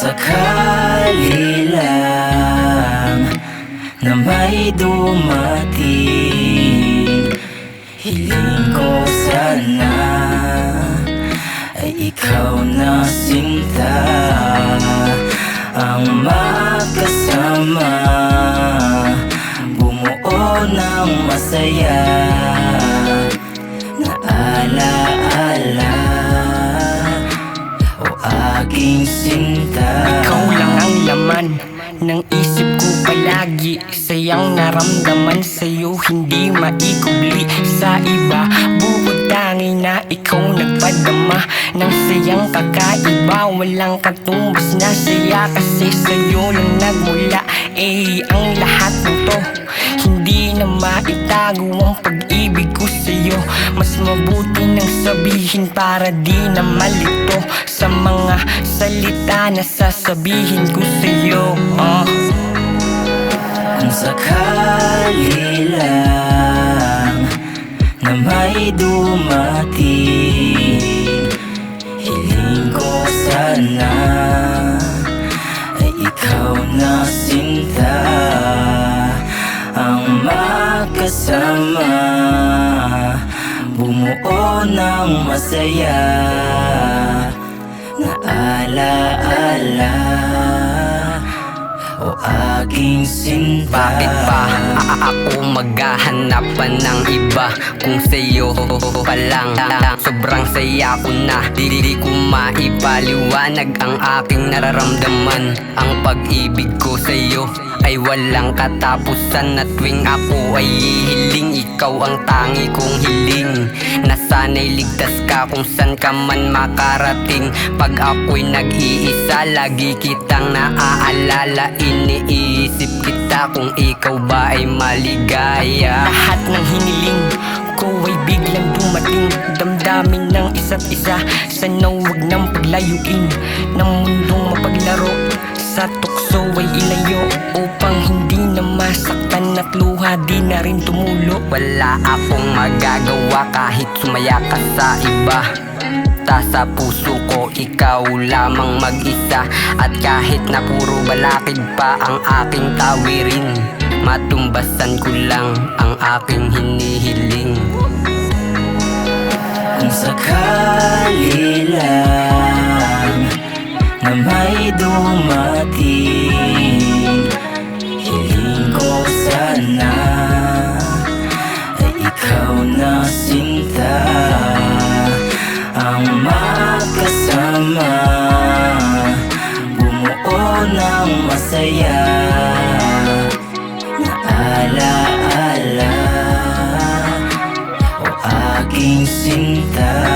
sakali lang na may dumating, hiling ko sana ay ikaw na sinta, ang magkasama, bumuo ng masaya na alaala. O aking sinta, ikaw lang ang laman ng isip ko palagi. Sayang naramdaman sa'yo, hindi maikubli sa iba. Bukod tangi na ikaw nagpadama ng sayang kakaiba. Walang katumbas na saya, kasi sa'yo lang nagmula ang lahat ng to. Hindi na maitago ang pag-ibig ko sa'yo. Mas mabuti nang sabihin para di na malito sa mga salita na sasabihin ko sa'yo. Kung sakali lang na may dumating, hiling ko sana ay ikaw na sinta, ang magkasama, bumuo ng masaya na alaala. O aking sinta, bakit pa ako maghahanap pa ng iba kung sa'yo pa lang? Sobrang saya ko na, di ko maipaliwanag ang aking nararamdaman. Ang pag-ibig ko sa'yo ay walang katapusan, at tuwing ako ay hihiling, ikaw ang tangi kong hiling, na sana'y ligtas ka kung san ka man makarating. Pag ako'y nag-iisa, lagi kitang naaalala. Iniisip kita kung ikaw ba ay maligaya. Lahat ng hiniling ko ay biglang dumating, damdamin ng isa't isa. Sana huwag nang paglayuin ng mundong mapaglaro. Sa tukso ay ilayo upang hindi na masaktan, at luha di na rin tumulo. Wala akong magagawa kahit sumaya ka sa iba. Sa puso ko ikaw lamang mag-isa, at kahit na puro balakid pa ang aking tawirin, matumbasan ko lang ang aking hinihiling. kung sakali lang na may dumating, hiling ko sana ay ikaw na sinta, ang magkasama, bumuo ng masaya na alaala. O aking sinta,